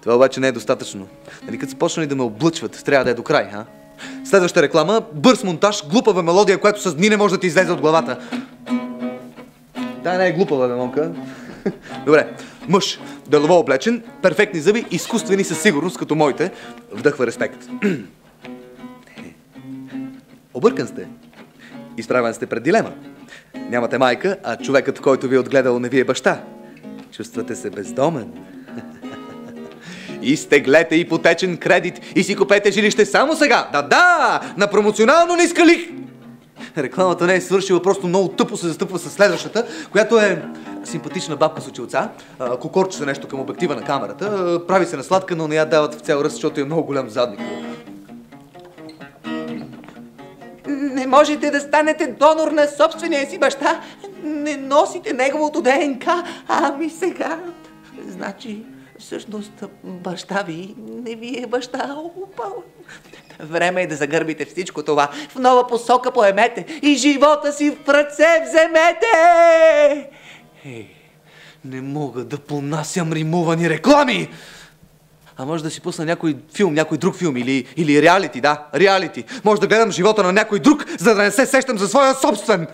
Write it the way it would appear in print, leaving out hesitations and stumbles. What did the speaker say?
Това обаче не е достатъчно. Нали, като са почнали да ме облъчват, трябва да е до край, а? Следваща реклама, бърз монтаж, глупава мелодия, която с дни не може да ти излезе от главата. Да, не е глупава, бе, Монка. Добре. Мъж, делово облечен, перфектни зъби, изкуствени със сигурност, като моите. Вдъхва респект. Объркан сте. Изправен сте пред дилема. Нямате майка, а човекът, който ви е отгледал, не ви е баща. Чувствате се бездомен. Изтеглете ипотечен кредит и си купете жилище само сега. Да, на промоционално ниска лих. Рекламата не е свършила, просто много тъпо се застъпва с следващата, която е симпатична бабка с очилца, кокорче се нещо към обектива на камерата, прави се на сладка, но не я дават в цял ръст, защото е много голям задник. Не можете да станете донор на собствения си баща. Не носите неговото ДНК. Ами сега... Значи, всъщност, баща ви не ви е баща. Време е да загърбите всичко това. В нова посока поемете и живота си в ръце вземете! Не мога да понасям римувани реклами! А може да си пусна някой филм, някой друг филм или реалити, да, реалити. Може да гледам живота на някой друг, за да не се сещам за своя собствен.